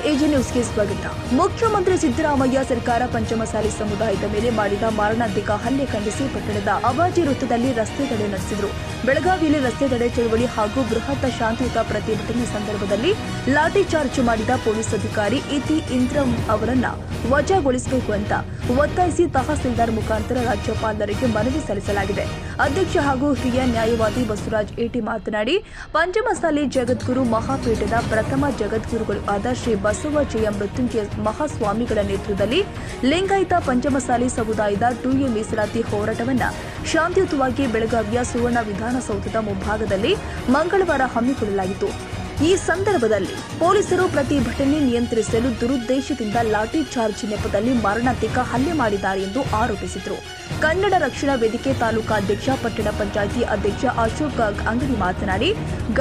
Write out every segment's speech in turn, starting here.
AJ ನ್ಯೂಸ್ಗೆ ಸ್ವಾಗತ. ಮುಖ್ಯಮಂತ್ರಿ ಸಿದ್ದರಾಮಯ್ಯ ಸರ್ಕಾರ ಪಂಚಮಸಾಲಿ ಸಮುದಾಯದ ಮೇಲೆ ಮಾಡಿದ ಮಾರಣಾಂತಿಕ ಹಲ್ಲೆ ಖಂಡಿಸಿ ಪಟ್ಟಣದ ಅವಾಜಿ ವೃತ್ತದಲ್ಲಿ ರಸ್ತೆ ತಡೆ ನಡೆಸಿದರು. ಬೆಳಗಾವಿಯಲ್ಲಿ ರಸ್ತೆ ತಡೆ ಚಳವಳಿ ಹಾಗೂ ಬೃಹತ್ ಶಾಂತಿಯುತ ಪ್ರತಿಭಟನೆ ಸಂದರ್ಭದಲ್ಲಿ ಲಾಠಿ ಚಾರ್ಜ್ ಮಾಡಿದ ಪೊಲೀಸ್ ಅಧಿಕಾರಿ ಇತಿ ಇಂದ್ರಂ ಅವರನ್ನ ವಜಾಗೊಳಿಸಬೇಕು ಅಂತ ಒತ್ತಾಯಿಸಿ ತಹಸೀಲ್ದಾರ್ ಮುಖಾಂತರ ರಾಜ್ಯಪಾಲರಿಗೆ ಮನವಿ ಸಲ್ಲಿಸಲಾಗಿದೆ. ಅಧ್ಯಕ್ಷ ಹಾಗೂ ಹಿರಿಯ ನ್ಯಾಯವಾದಿ ಬಸವರಾಜ್ ಏಟಿ ಮಾತನಾಡಿ, ಪಂಚಮಸಾಲಿ ಜಗದ್ಗುರು ಮಹಾಪೀಠದ ಪ್ರಥಮ ಜಗದ್ಗುರುಗಳು ಆದ ಶ್ರೀ ಬಸವಜಯ ಮೃತ್ಯುಂಜಯ ಮಹಾಸ್ವಾಮಿಗಳ ನೇತೃತ್ವದಲ್ಲಿ ಲಿಂಗಾಯತ ಪಂಚಮಸಾಲಿ ಸಮುದಾಯದ 2A ಮೀಸಲಾತಿ ಹೋರಾಟವನ್ನು ಶಾಂತಿಯುತವಾಗಿ ಬೆಳಗಾವಿಯ ಸುವರ್ಣ ವಿಧಾನಸೌಧದ ಮುಂಭಾಗದಲ್ಲಿ ಮಂಗಳವಾರ ಹಮ್ಮಿಕೊಳ್ಳಲಾಗಿತ್ತು. ಈ ಸಂದರ್ಭದಲ್ಲಿ ಪೊಲೀಸರು ಪ್ರತಿಭಟನೆ ನಿಯಂತ್ರಿಸಲು ದುರುದ್ದೇಶದಿಂದ ಲಾಠಿ ಚಾರ್ಜ್ ನೆಪದಲ್ಲಿ ಮಾರಣಾಂತಿಕ ಹಲ್ಲೆ ಮಾಡಿದ್ದಾರೆ ಎಂದು ಆರೋಪಿಸಿದರು. ಕನ್ನಡ ರಕ್ಷಣಾ ವೇದಿಕೆ ತಾಲೂಕಾಧ್ಯಕ್ಷ ಪಟ್ಟಣ ಪಂಚಾಯಿತಿ ಅಧ್ಯಕ್ಷ ಅಶೋಕ್ ಅಂಗಡಿ ಮಾತನಾಡಿ,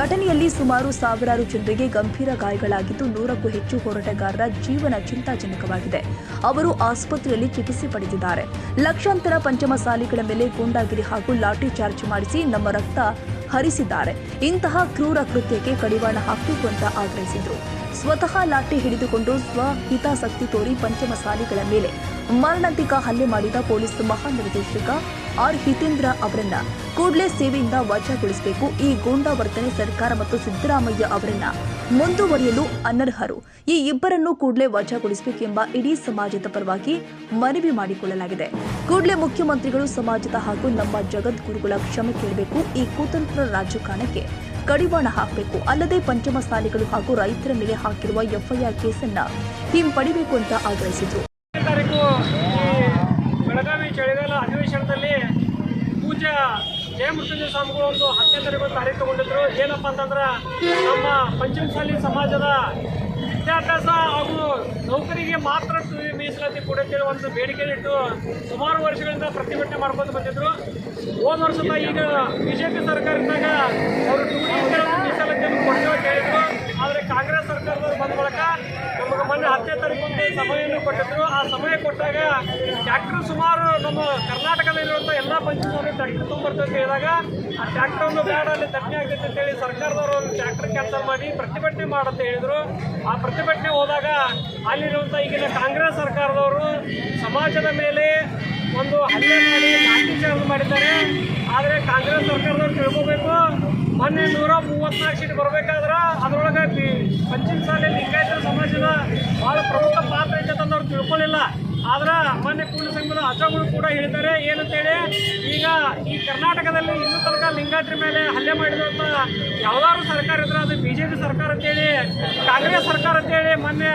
ಘಟನೆಯಲ್ಲಿ ಸುಮಾರು ಸಾವಿರಾರು ಜನರಿಗೆ ಗಂಭೀರ ಗಾಯಗಳಾಗಿದ್ದು 100ಕ್ಕೂ ಹೆಚ್ಚು ಹೋರಾಟಗಾರರ ಜೀವನ ಚಿಂತಾಜನಕವಾಗಿದೆ. ಅವರು ಆಸ್ಪತ್ರೆಯಲ್ಲಿ ಚಿಕಿತ್ಸೆ ಪಡೆದಿದ್ದಾರೆ. ಲಕ್ಷಾಂತರ ಪಂಚಮಸಾಲಿಗಳ ಮೇಲೆ ಗೂಂಡಾಗಿರಿ ಹಾಗೂ ಲಾಠಿ ಚಾರ್ಜ್ ಮಾಡಿಸಿ ನಮ್ಮ ರಕ್ತ ಹರಿಸಿದ್ದಾರೆ. ಇಂತಹ ಕ್ರೂರ ಕೃತ್ಯಕ್ಕೆ ಕಡಿವಾಣ ಹಾಕಬೇಕು ಅಂತ ಆಗ್ರಹಿಸಿದರು. ಸ್ವತಃ ಲಾಠಿ ಹಿಡಿದುಕೊಂಡು ಸ್ವಹಿತಾಸಕ್ತಿ ತೋರಿ ಪಂಚಮಸಾಲಿಗಳ ಮೇಲೆ ಮಾರಣಾಂತಿಕ ಹಲ್ಲೆ ಮಾಡಿದ ಪೊಲೀಸ್ ಮಹಾನಿರ್ದೇಶಕ ಆರ್ ಹಿತೇಂದ್ರ ಅವರನ್ನ ಕೂಡಲೇ ಸೇವೆಯಿಂದ ವಜಾಗೊಳಿಸಬೇಕು. ಈ ಗೂಂಡಾ ವರ್ತನೆ ಸರ್ಕಾರ ಮತ್ತು ಸಿದ್ದರಾಮಯ್ಯ ಅವರನ್ನ ಮುಂದುವರಿಯಲು ಅನರ್ಹರು. ಈ ಇಬ್ಬರನ್ನು ಕೂಡಲೇ ವಜಾಗೊಳಿಸಬೇಕೆಂಬ ಇಡೀ ಸಮಾಜದ ಪರವಾಗಿ ಮನವಿ ಮಾಡಿಕೊಳ್ಳಲಾಗಿದೆ. ಕೂಡಲೇ ಮುಖ್ಯಮಂತ್ರಿಗಳು ಸಮಾಜದ ಹಾಗೂ ನಮ್ಮ ಜಗದ್ಗುರುಗಳ ಕ್ಷಮೆ ಕೇಳಬೇಕು. ಈ ಕುತಂತ್ರ ರಾಜಕಾರಣಕ್ಕೆ ಕಡಿವಾಣ ಹಾಕಬೇಕು. ಅಲ್ಲದೆ ಪಂಚಮಸಾಲಿಗಳು ಹಾಗೂ ರೈತರ ಮೇಲೆ ಹಾಕಿರುವ ಎಫ್ಐಆರ್ ಕೇಸನ್ನ ಹಿಂಪಡಿಬೇಕು ಅಂತ ಆಗ್ರಹಿಸಿದರು. ಬೆಳಗಾವಿ ಚಳಿಗಾಲ ಅಧಿವೇಶನದಲ್ಲಿ ಪೂಜ್ಯ ಜಯ ಮೃತ್ಯುಂಜಯ ಸ್ವಾಮಿಗಳು ಒಂದು 17ನೇ ತಾರೀಕು ತಗೊಂಡಿದ್ರು. ಏನಪ್ಪ ಅಂತಂದ್ರೆ ನಮ್ಮ ಪಂಚಮಸಾಲಿ ಸಮಾಜದ ವಿದ್ಯಾಭ್ಯಾಸ ಹಾಗೂ ನೌಕರಿಗೆ ಮಾತ್ರ 2A ಮೀಸಲಾತಿ ಕೊಡುತ್ತೇವೆ ಒಂದು ಬೇಡಿಕೆ ಇಟ್ಟು ಸುಮಾರು ವರ್ಷಗಳಿಂದ ಪ್ರತಿಭಟನೆ ಮಾಡ್ಕೊಂಡು ಬಂದಿದ್ರು. ಹೋದ ವರ್ಷದ ಈಗ ಬಿಜೆಪಿ ಸರ್ಕಾರದಾಗ ಅವರು 2A ಮೀಸಲಾತಿಯನ್ನು ಕೊಡ್ತೇವೆ ಅಂತ ಹೇಳಿದ್ರು. ಆದರೆ ಕಾಂಗ್ರೆಸ್ ಸರ್ಕಾರದವರು ಬಂದ ಮೂಲಕ ನಮಗೆ ಮೊನ್ನೆ 10ನೇ ತಾರೀಕು ಒಂದು ಸಮಯವನ್ನು ಕೊಟ್ಟಿದ್ರು. ಆ ಸಮಯ ಕೊಟ್ಟಾಗ ಟ್ಯಾಕ್ಟರ್ ಸುಮಾರು ನಮ್ಮ ಕರ್ನಾಟಕದಲ್ಲಿರುವಂಥ ಎಲ್ಲ ಪಂಚಾಯತ್ ಟ್ಯಾಕ್ಟರ್ ತೊಗೊಂಬರ್ತದೆ ಅಂತ ಹೇಳಿದಾಗ ಆ ಟ್ಯಾಕ್ಟರ್ನು ಬೇಡ, ಅಲ್ಲಿ ಧರಣಿ ಆಗ್ತೈತೆ ಅಂತೇಳಿ ಸರ್ಕಾರದವರು ಒಂದು ಟ್ಯಾಕ್ಟರ್ ಕ್ಯಾನ್ಸಲ್ ಮಾಡಿ ಪ್ರತಿಭಟನೆ ಮಾಡಂತ ಹೇಳಿದರು. ಆ ಪ್ರತಿಭಟನೆ ಹೋದಾಗ ಅಲ್ಲಿರುವಂಥ ಈಗಿನ ಕಾಂಗ್ರೆಸ್ ಸರ್ಕಾರದವರು ಸಮಾಜದ ಮೇಲೆ ಒಂದು ಹಲ್ಲೆ ಮಾಡಿ ಲಾಠಿ ಚಾರ್ಜ್ ಮಾಡಿದ್ದಾರೆ. ಆದರೆ ಕಾಂಗ್ರೆಸ್ ಸರ್ಕಾರದವ್ರು ತಿಳ್ಕೋಬೇಕು, ಮೊನ್ನೆ 134 ಸೀಟ್ ಬರಬೇಕಾದ್ರೆ ಅದರೊಳಗೆ ಪಂಚಮಸಾಲಿ ಲಿಂಗಾಯತ ಸಮಾಜದ ಭಾಳ ಪ್ರಮುಖ ಪಾತ್ರ ಐತೆ ಅಂತ ಅವ್ರು ತಿಳ್ಕೊಳ್ಳಿಲ್ಲ. ಆದ್ರೆ ಮೊನ್ನೆ ಕೂಡಲ ಸಂಘದ ಅಜಗಳು ಕೂಡ ಹೇಳಿದ್ದಾರೆ ಏನಂತೇಳಿ, ಈಗ ಈ ಕರ್ನಾಟಕದಲ್ಲಿ ಇನ್ನೂ ತನಕ ಲಿಂಗಾಯತರ ಮೇಲೆ ಹಲ್ಲೆ ಮಾಡಿದಂಥ ಯಾವ್ದಾದ್ರು ಸರ್ಕಾರ ಇದ್ರೆ ಅದು ಬಿಜೆಪಿ ಸರ್ಕಾರ ಅಂತೇಳಿ, ಕಾಂಗ್ರೆಸ್ ಸರ್ಕಾರ ಅಂತೇಳಿ ಮೊನ್ನೆ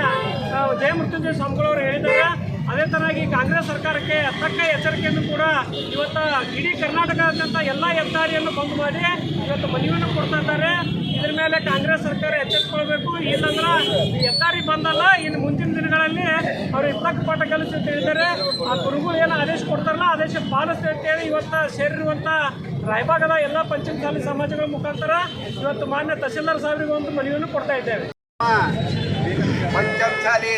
ಜಯ ಮೃತ್ಯುಂಜಯ ಸ್ವಾಮಿಗಳವರು ಹೇಳಿದ್ದಾರೆ. ಅದೇ ತರನಾಗಿ ಕಾಂಗ್ರೆಸ್ ಸರ್ಕಾರಕ್ಕೆ ತಕ್ಕ ಎಚ್ಚರಿಕೆಯನ್ನು ಕೂಡ ಇವತ್ತು ಇಡೀ ಕರ್ನಾಟಕದಾದ್ಯಂತ ಎಲ್ಲ ಹೆದ್ದಾರಿಯನ್ನು ಬಂದ್ ಮಾಡಿ ಇವತ್ತು ಮನವಿಯನ್ನು ಕೊಡ್ತಾ ಇದ್ದಾರೆ. ಇದ್ರ ಮೇಲೆ ಕಾಂಗ್ರೆಸ್ ಸರ್ಕಾರ ಎಚ್ಚೆತ್ತುಕೊಳ್ಬೇಕು. ಇಲ್ಲಂದ್ರೆ ಈ ಹೆದ್ದಾರಿ ಬಂದಲ್ಲ, ಇನ್ನು ಮುಂದಿನ ದಿನಗಳಲ್ಲಿ ಅವರು ತಕ್ಕ ಪಾಠ ಕಲಿಸಿ ಅಂತ ಹೇಳಿದ್ದಾರೆ. ಆ ಗುರುಗಳು ಏನು ಆದೇಶ ಕೊಡ್ತಾರಲ್ಲ ಆದೇಶ ಪಾಲಿಸ್ತೇವೆ ಅಂತೇಳಿ ಇವತ್ತು ಸೇರಿರುವಂಥ ರಾಯಬಾಗದ ಎಲ್ಲ ಪಂಚಮಸಾಲಿ ಸಮಾಜಗಳ ಮುಖಾಂತರ ಇವತ್ತು ಮಾನ್ಯ ತಹಸೀಲ್ದಾರ್ ಸಾಹೇಬರಿಗೆ ಒಂದು ಮನವಿಯನ್ನು ಕೊಡ್ತಾ ಇದ್ದೇವೆ. ಪಂಚಮಸಾಲಿ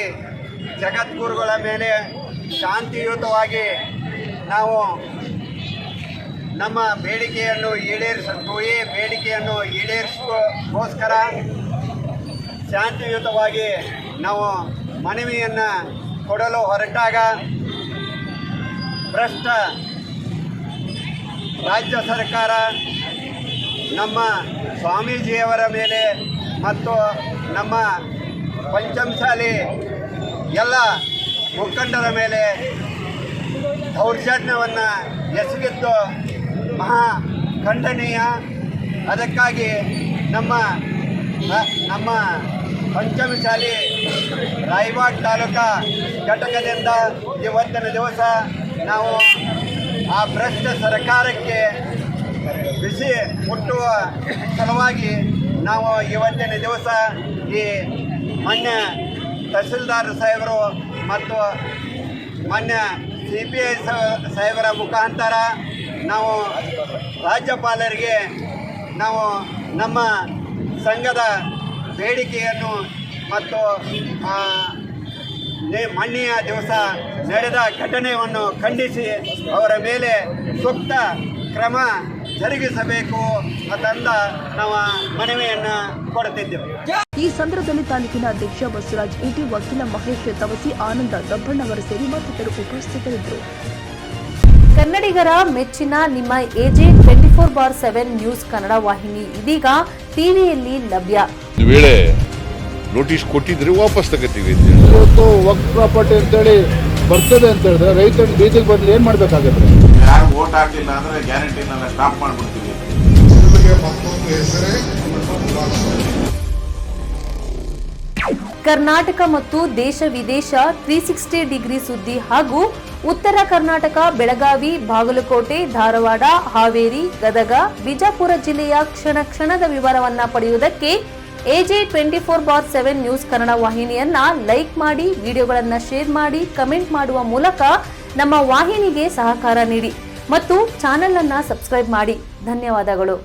ಜಗದ್ಗುರುಗಳ ಮೇಲೆ ಶಾಂತಿಯುತವಾಗಿ ನಾವು ನಮ್ಮ ಬೇಡಿಕೆಯನ್ನು ಈಡೇರಿಸೋಸ್ಕರ ಶಾಂತಿಯುತವಾಗಿ ನಾವು ಮನವಿಯನ್ನು ಕೊಡಲು ಹೊರಟಾಗ ಭ್ರಷ್ಟ ರಾಜ್ಯ ಸರ್ಕಾರ ನಮ್ಮ ಸ್ವಾಮೀಜಿಯವರ ಮೇಲೆ ಮತ್ತು ನಮ್ಮ ಪಂಚಮಸಾಲಿ ಎಲ್ಲ ಮುಖಂಡರ ಮೇಲೆ ದೌರ್ಜನ್ಯವನ್ನು ಎಸಗಿದ್ದು ಮಹಾ ಖಂಡನೀಯ. ಅದಕ್ಕಾಗಿ ನಮ್ಮ ಪಂಚಮಸಾಲಿ ರಾಯಬಾಗ ತಾಲೂಕಾ ಘಟಕದಿಂದ ಇವತ್ತಿನ ದಿವಸ ನಾವು ಆ ಭ್ರಷ್ಟ ಸರ್ಕಾರಕ್ಕೆ ಬಿಸಿ ಮುಟ್ಟುವ ಸಲುವಾಗಿ ನಾವು ಇವತ್ತಿನ ದಿವಸ ಈ ಮಾನ್ಯ ತಹಸೀಲ್ದಾರ್ ಸಾಹೇಬರು ಮತ್ತು ಮಾನ್ಯ CPI ಸಾಹೇಬರ ಮುಖಾಂತರ ನಾವು ರಾಜ್ಯಪಾಲರಿಗೆ ನಾವು ನಮ್ಮ ಸಂಘದ ಬೇಡಿಕೆಯನ್ನು ಮತ್ತು ಮೊನ್ನೆಯ ದಿವಸ ನಡೆದ ಘಟನೆಯನ್ನು ಖಂಡಿಸಿ ಅವರ ಮೇಲೆ ಸೂಕ್ತ ಕ್ರಮ ಜರುಗಿಸಬೇಕು ಅಂತ ನಾವು ಮನವಿಯನ್ನು ಕೊಡುತ್ತಿದ್ದೇವೆ. ಈ ಸಂದರ್ಭದಲ್ಲಿ ತಾಲೂಕಿನ ಅಧ್ಯಕ್ಷ ಬಸವರಾಜ್ ಇಟಿ, ವಕೀಲ ಮಹೇಶ್ ತವಸಿ, ಆನಂದ ದಬ್ಬಣ್ಣವರು ಸೇರಿ ಮತ್ತಿತರರು ಉಪಸ್ಥಿತರಿದ್ದರು. ಕನ್ನಡಿಗರ ಮೆಚ್ಚಿನ ನಿಮ್ಮ ಎಜೆ 24/7 ನ್ಯೂಸ್ ಕನ್ನಡ ವಾಹಿನಿ ಇದೀಗ ಟಿವಿಯಲ್ಲಿ ಲಭ್ಯ. ಒಂದು ವೇಳೆ ನೋಟಿಸ್ ಕೊಟ್ಟಿದ್ರೆ ವಾಪಸ್ ತಗೋತೀವಿ. ಇವತ್ತು ವಕ್ಫ್ ಪ್ರಾಪರ್ಟಿ ಅಂತೇಳಿ ಬರ್ತದೆ ಅಂತ ಹೇಳಿದ್ರೆ ರೈತರು ಬೀದಿಗೆ ಬದಲು ಏನ್ ಮಾಡ್ಬೇಕಾಗತ್ತೆ? ಯಾರು ವೋಟ್ ಹಾಕಲಿಲ್ಲ ಅಂದ್ರೆ ಗ್ಯಾರಂಟಿನೆಲ್ಲ ಸ್ಟಾಪ್ ಮಾಡ್ಬಿಡ್ತೀವಿ. ಕರ್ನಾಟಕ ಮತ್ತು ದೇಶ ವಿದೇಶ 360 ಡಿಗ್ರಿ ಸುದ್ದಿ ಹಾಗೂ ಉತ್ತರ ಕರ್ನಾಟಕ, ಬೆಳಗಾವಿ, ಬಾಗಲಕೋಟೆ, ಧಾರವಾಡ, ಹಾವೇರಿ, ಗದಗ, ಬಿಜಾಪುರ ಜಿಲ್ಲೆಯ ಕ್ಷಣ ಕ್ಷಣದ ವಿವರವನ್ನ ಪಡೆಯುವುದಕ್ಕೆ ಎಜೆ 24/7 ನ್ಯೂಸ್ ಕನ್ನಡ ವಾಹಿನಿಯನ್ನ ಲೈಕ್ ಮಾಡಿ, ವಿಡಿಯೋಗಳನ್ನ ಶೇರ್ ಮಾಡಿ, ಕಮೆಂಟ್ ಮಾಡುವ ಮೂಲಕ ನಮ್ಮ ವಾಹಿನಿಗೆ ಸಹಕಾರ ನೀಡಿ ಮತ್ತು ಚಾನೆಲ್ ಅನ್ನ ಸಬ್ಸ್ಕ್ರೈಬ್ ಮಾಡಿ. ಧನ್ಯವಾದಗಳು.